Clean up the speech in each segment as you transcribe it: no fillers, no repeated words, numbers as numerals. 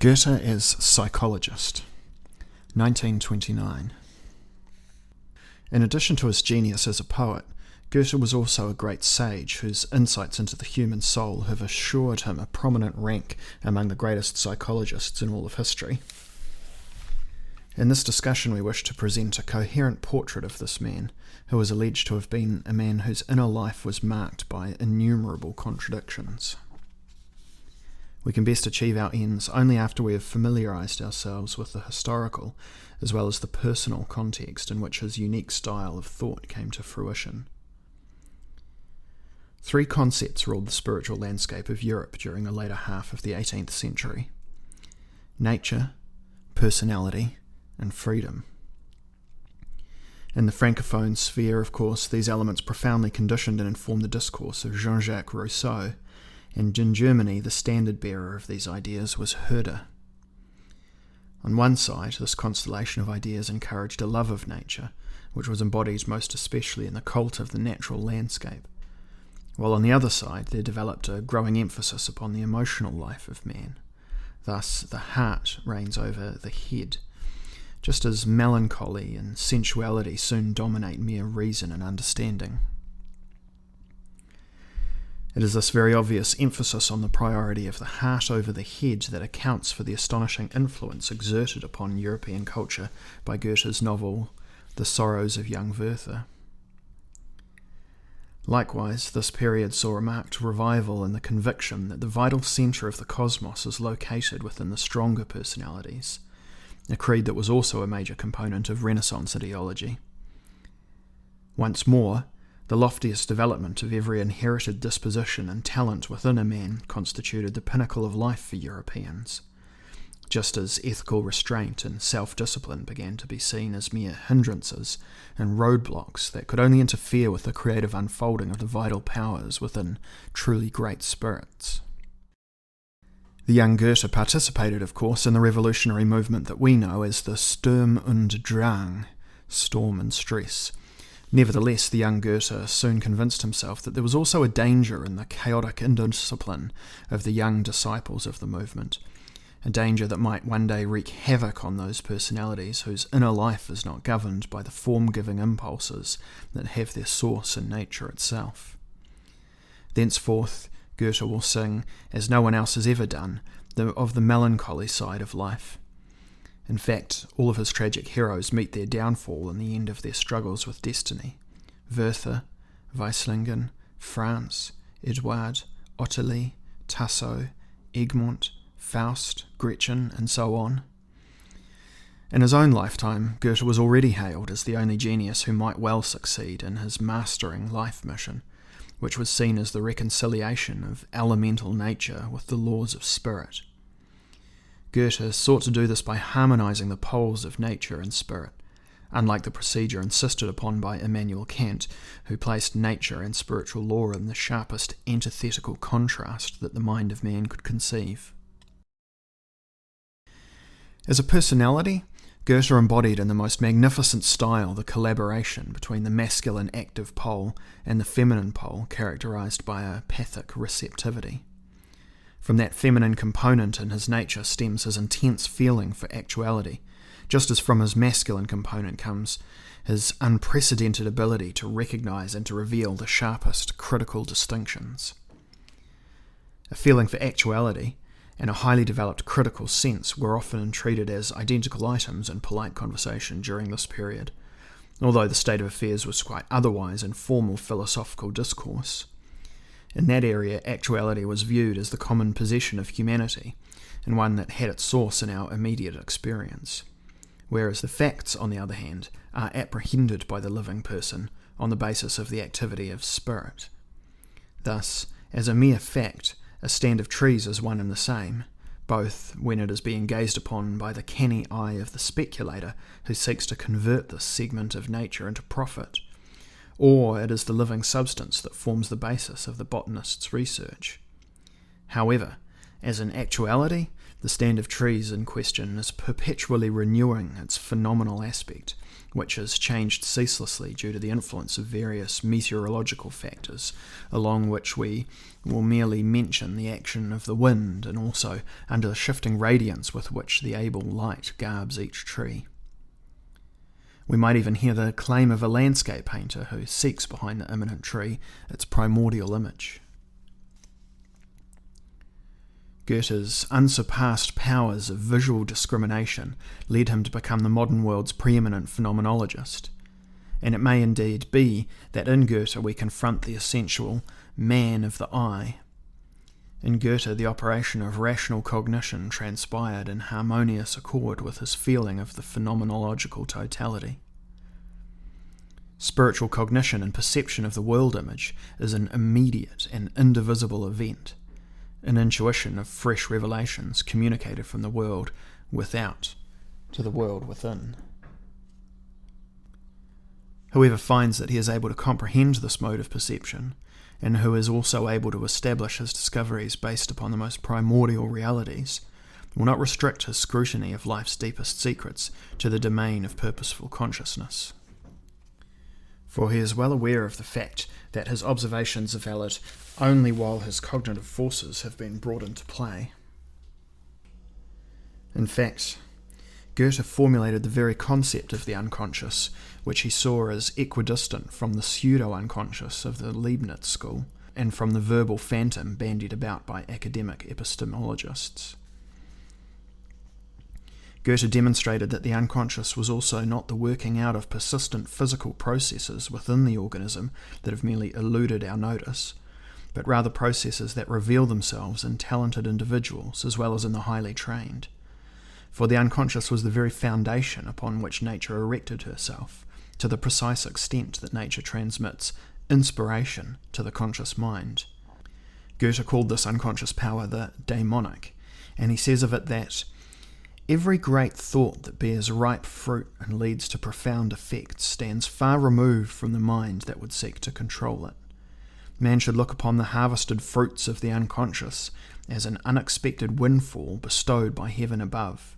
Goethe as Psychologist, 1929. In addition to his genius as a poet, Goethe was also a great sage whose insights into the human soul have assured him a prominent rank among the greatest psychologists in all of history. In this discussion we wish to present a coherent portrait of this man, who is alleged to have been a man whose inner life was marked by innumerable contradictions. We can best achieve our ends only after we have familiarized ourselves with the historical as well as the personal context in which his unique style of thought came to fruition. Three concepts ruled the spiritual landscape of Europe during the later half of the 18th century: nature, personality, and freedom. In the Francophone sphere, of course, these elements profoundly conditioned and informed the discourse of Jean-Jacques Rousseau, and in Germany the standard-bearer of these ideas was Goethe. On one side, this constellation of ideas encouraged a love of nature, which was embodied most especially in the cult of the natural landscape, while on the other side there developed a growing emphasis upon the emotional life of man. Thus, the heart reigns over the head, just as melancholy and sensuality soon dominate mere reason and understanding. It is this very obvious emphasis on the priority of the heart over the head that accounts for the astonishing influence exerted upon European culture by Goethe's novel The Sorrows of Young Werther. Likewise, this period saw a marked revival in the conviction that the vital centre of the cosmos is located within the stronger personalities, a creed that was also a major component of Renaissance ideology. Once more, the loftiest development of every inherited disposition and talent within a man constituted the pinnacle of life for Europeans, just as ethical restraint and self-discipline began to be seen as mere hindrances and roadblocks that could only interfere with the creative unfolding of the vital powers within truly great spirits. The young Goethe participated, of course, in the revolutionary movement that we know as the Sturm und Drang, storm and stress. Nevertheless, the young Goethe soon convinced himself that there was also a danger in the chaotic indiscipline of the young disciples of the movement, a danger that might one day wreak havoc on those personalities whose inner life is not governed by the form-giving impulses that have their source in nature itself. Thenceforth, Goethe will sing, as no one else has ever done, of the melancholy side of life. In fact, all of his tragic heroes meet their downfall in the end of their struggles with destiny. Werther, Weislingen, Franz, Eduard, Ottilie, Tasso, Egmont, Faust, Gretchen, and so on. In his own lifetime, Goethe was already hailed as the only genius who might well succeed in his mastering life mission, which was seen as the reconciliation of elemental nature with the laws of spirit. Goethe sought to do this by harmonizing the poles of nature and spirit, unlike the procedure insisted upon by Immanuel Kant, who placed nature and spiritual law in the sharpest antithetical contrast that the mind of man could conceive. As a personality, Goethe embodied in the most magnificent style the collaboration between the masculine active pole and the feminine pole, characterized by a pathic receptivity. From that feminine component in his nature stems his intense feeling for actuality, just as from his masculine component comes his unprecedented ability to recognize and to reveal the sharpest critical distinctions. A feeling for actuality and a highly developed critical sense were often treated as identical items in polite conversation during this period, although the state of affairs was quite otherwise in formal philosophical discourse. In that area, actuality was viewed as the common possession of humanity, and one that had its source in our immediate experience, whereas the facts, on the other hand, are apprehended by the living person on the basis of the activity of spirit. Thus, as a mere fact, a stand of trees is one and the same, both when it is being gazed upon by the canny eye of the speculator who seeks to convert this segment of nature into profit, or it is the living substance that forms the basis of the botanist's research. However, as in actuality, The stand of trees in question is perpetually renewing its phenomenal aspect, which has changed ceaselessly due to the influence of various meteorological factors, along which we will merely mention the action of the wind and also under the shifting radiance with which the able light garbs each tree. We might even hear the claim of a landscape painter who seeks behind the imminent tree its primordial image. Goethe's unsurpassed powers of visual discrimination led him to become the modern world's preeminent phenomenologist, and it may indeed be that in Goethe we confront the essential man of the eye. In Goethe, the operation of rational cognition transpired in harmonious accord with his feeling of the phenomenological totality. Spiritual cognition and perception of the world image is an immediate and indivisible event, an intuition of fresh revelations communicated from the world without to the world within. Whoever finds that he is able to comprehend this mode of perception, and who is also able to establish his discoveries based upon the most primordial realities, will not restrict his scrutiny of life's deepest secrets to the domain of purposeful consciousness. For he is well aware of the fact that his observations are valid only while his cognitive forces have been brought into play. In fact, Goethe formulated the very concept of the unconscious, which he saw as equidistant from the pseudo-unconscious of the Leibniz school, and from the verbal phantom bandied about by academic epistemologists. Goethe demonstrated that the unconscious was also not the working out of persistent physical processes within the organism that have merely eluded our notice, but rather processes that reveal themselves in talented individuals as well as in the highly trained. For the unconscious was the very foundation upon which nature erected herself, to the precise extent that nature transmits inspiration to the conscious mind. Goethe called this unconscious power the daemonic, and he says of it that every great thought that bears ripe fruit and leads to profound effects stands far removed from the mind that would seek to control it. Man should look upon the harvested fruits of the unconscious as an unexpected windfall bestowed by heaven above.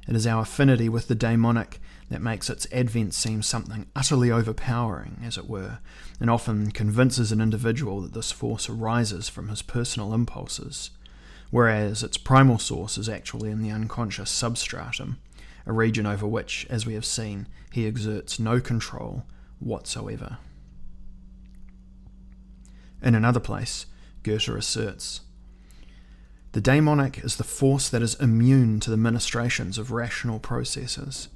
It is our affinity with the daemonic that makes its advent seem something utterly overpowering, as it were, and often convinces an individual that this force arises from his personal impulses, whereas its primal source is actually in the unconscious substratum, a region over which, as we have seen, he exerts no control whatsoever. In another place, Goethe asserts, "The daemonic is the force that is immune to the ministrations of rational processes.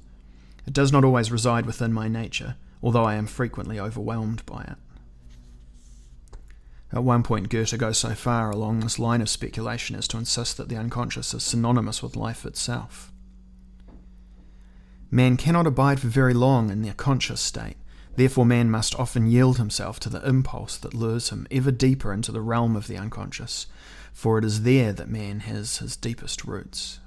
It does not always reside within my nature, although I am frequently overwhelmed by it." At one point, Goethe goes so far along this line of speculation as to insist that the unconscious is synonymous with life itself. Man cannot abide for very long in the conscious state, therefore man must often yield himself to the impulse that lures him ever deeper into the realm of the unconscious, for it is there that man has his deepest roots.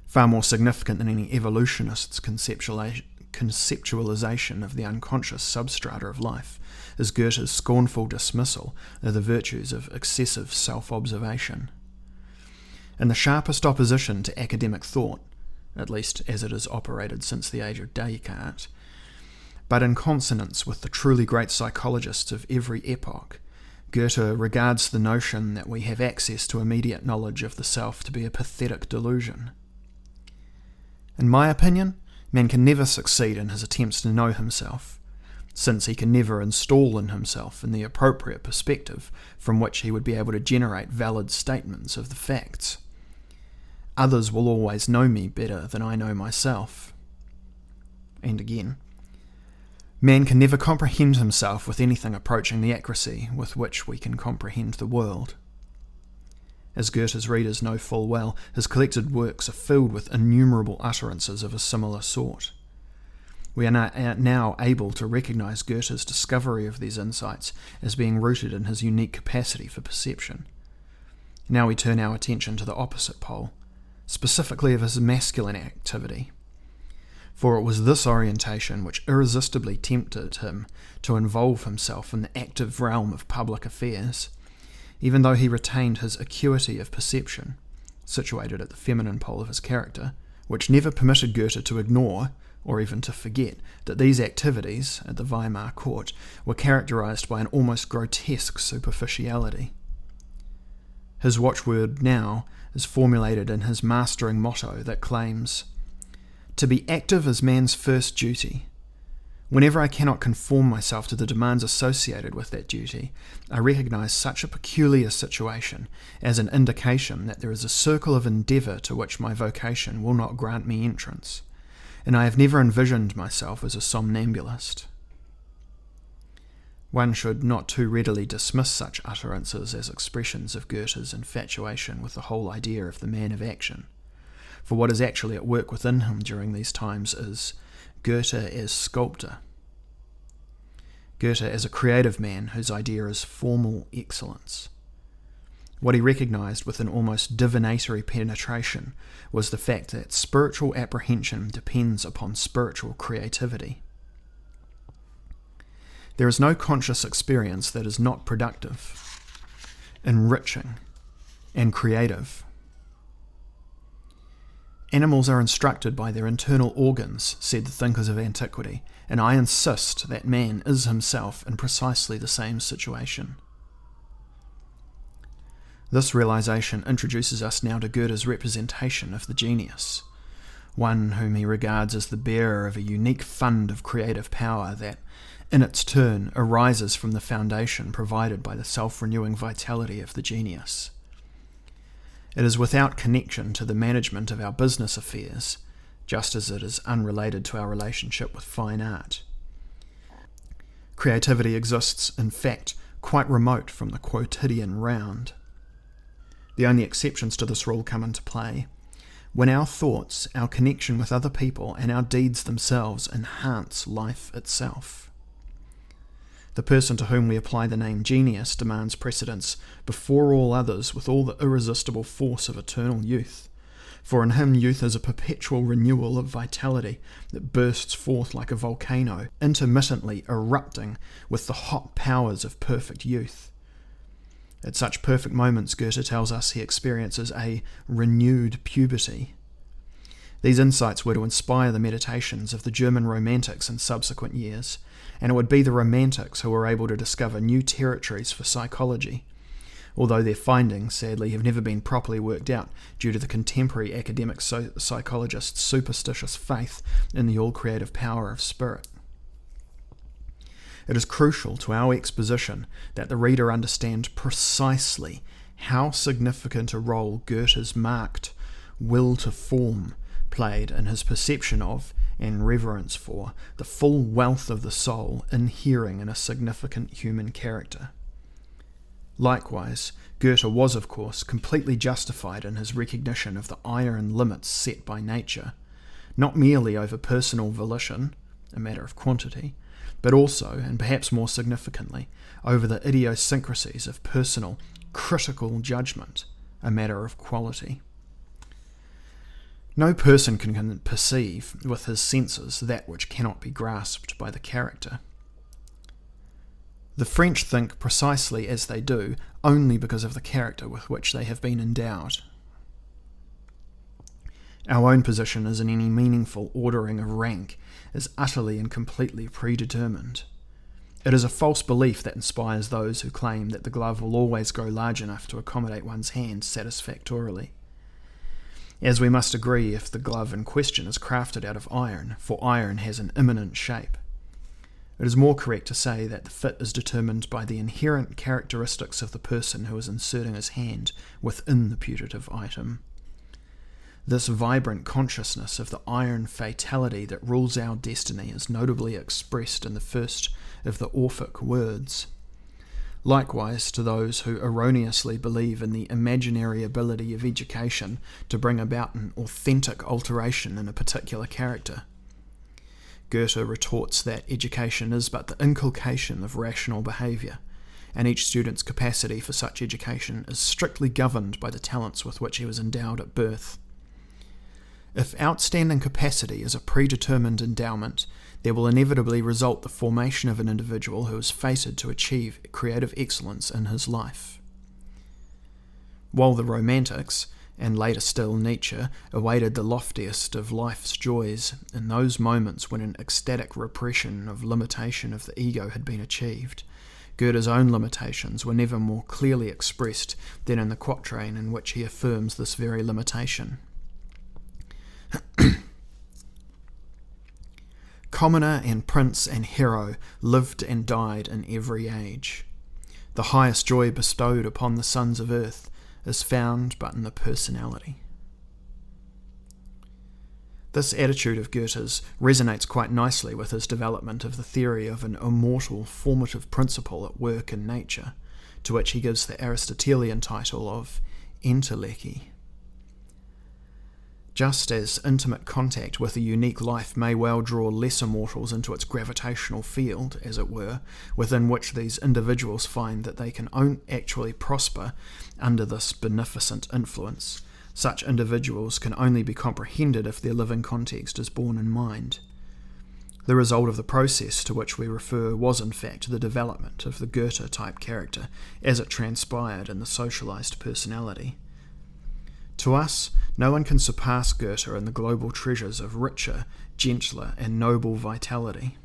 Far more significant than any evolutionist's conceptualization of the unconscious substrata of life is Goethe's scornful dismissal of the virtues of excessive self-observation. In the sharpest opposition to academic thought, at least as it has operated since the age of Descartes, but in consonance with the truly great psychologists of every epoch, Goethe regards the notion that we have access to immediate knowledge of the self to be a pathetic delusion. In my opinion, man can never succeed in his attempts to know himself, since he can never install in himself in the appropriate perspective from which he would be able to generate valid statements of the facts. Others will always know me better than I know myself. And again, man can never comprehend himself with anything approaching the accuracy with which we can comprehend the world. As Goethe's readers know full well, his collected works are filled with innumerable utterances of a similar sort. We are now able to recognize Goethe's discovery of these insights as being rooted in his unique capacity for perception. Now we turn our attention to the opposite pole, specifically of his masculine activity. For it was this orientation which irresistibly tempted him to involve himself in the active realm of public affairs, even though he retained his acuity of perception, situated at the feminine pole of his character, which never permitted Goethe to ignore, or even to forget, that these activities at the Weimar court were characterized by an almost grotesque superficiality. His watchword now is formulated in his mastering motto that claims, "To be active is man's first duty. Whenever I cannot conform myself to the demands associated with that duty, I recognize such a peculiar situation as an indication that there is a circle of endeavour to which my vocation will not grant me entrance, and I have never envisioned myself as a somnambulist." One should not too readily dismiss such utterances as expressions of Goethe's infatuation with the whole idea of the man of action, for what is actually at work within him during these times is Goethe as sculptor. Goethe as a creative man whose idea is formal excellence. What he recognized with an almost divinatory penetration was the fact that spiritual apprehension depends upon spiritual creativity. There is no conscious experience that is not productive, enriching, and creative. Animals are instructed by their internal organs, said the thinkers of antiquity, and I insist that man is himself in precisely the same situation. This realization introduces us now to Goethe's representation of the genius, one whom he regards as the bearer of a unique fund of creative power that, in its turn, arises from the foundation provided by the self-renewing vitality of the genius. It is without connection to the management of our business affairs, just as it is unrelated to our relationship with fine art. Creativity exists, in fact, quite remote from the quotidian round. The only exceptions to this rule come into play when our thoughts, our connection with other people, and our deeds themselves enhance life itself. The person to whom we apply the name genius demands precedence before all others with all the irresistible force of eternal youth, for in him youth is a perpetual renewal of vitality that bursts forth like a volcano, intermittently erupting with the hot powers of perfect youth. At such perfect moments, Goethe tells us he experiences a renewed puberty. These insights were to inspire the meditations of the German Romantics in subsequent years, and it would be the Romantics who were able to discover new territories for psychology, although their findings, sadly, have never been properly worked out due to the contemporary academic psychologist's superstitious faith in the all-creative power of spirit. It is crucial to our exposition that the reader understand precisely how significant a role Goethe's marked will to form played in his perception of and reverence for the full wealth of the soul inhering in a significant human character. Likewise, Goethe was, of course, completely justified in his recognition of the iron limits set by nature, not merely over personal volition, a matter of quantity, but also, and perhaps more significantly, over the idiosyncrasies of personal, critical judgment, a matter of quality. No person can perceive with his senses that which cannot be grasped by the character. The French think precisely as they do only because of the character with which they have been endowed. Our own position as in any meaningful ordering of rank is utterly and completely predetermined. It is a false belief that inspires those who claim that the glove will always grow large enough to accommodate one's hand satisfactorily. As we must agree if the glove in question is crafted out of iron, for iron has an immanent shape. It is more correct to say that the fit is determined by the inherent characteristics of the person who is inserting his hand within the putative item. This vibrant consciousness of the iron fatality that rules our destiny is notably expressed in the first of the Orphic words. Likewise, to those who erroneously believe in the imaginary ability of education to bring about an authentic alteration in a particular character, Goethe retorts that education is but the inculcation of rational behaviour, and each student's capacity for such education is strictly governed by the talents with which he was endowed at birth. If outstanding capacity is a predetermined endowment, there will inevitably result the formation of an individual who is fated to achieve creative excellence in his life. While the Romantics, and later still Nietzsche, awaited the loftiest of life's joys in those moments when an ecstatic repression of limitation of the ego had been achieved, Goethe's own limitations were never more clearly expressed than in the quatrain in which he affirms this very limitation. Commoner and prince and hero lived and died in every age. The highest joy bestowed upon the sons of earth is found but in the personality. This attitude of Goethe's resonates quite nicely with his development of the theory of an immortal formative principle at work in nature, to which he gives the Aristotelian title of entelechy. Just as intimate contact with a unique life may well draw lesser mortals into its gravitational field, as it were, within which these individuals find that they can actually prosper under this beneficent influence, such individuals can only be comprehended if their living context is borne in mind. The result of the process to which we refer was in fact the development of the Goethe-type character as it transpired in the socialized personality. To us, no one can surpass Goethe in the global treasures of richer, gentler, and noble vitality,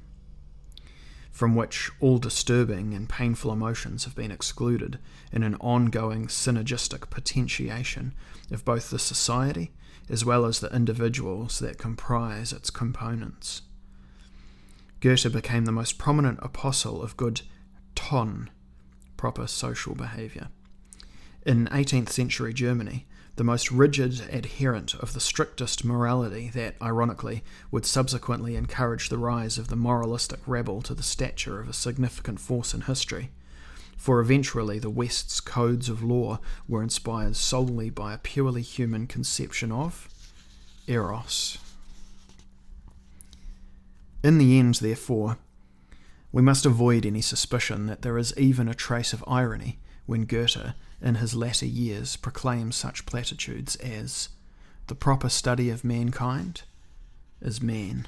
from which all disturbing and painful emotions have been excluded in an ongoing synergistic potentiation of both the society as well as the individuals that comprise its components. Goethe became the most prominent apostle of good Ton, proper social behaviour. In 18th century Germany, the most rigid adherent of the strictest morality that, ironically, would subsequently encourage the rise of the moralistic rebel to the stature of a significant force in history, for eventually the West's codes of law were inspired solely by a purely human conception of eros. In the end, therefore, we must avoid any suspicion that there is even a trace of irony when Goethe, in his latter years, proclaims such platitudes as, "The proper study of mankind is man."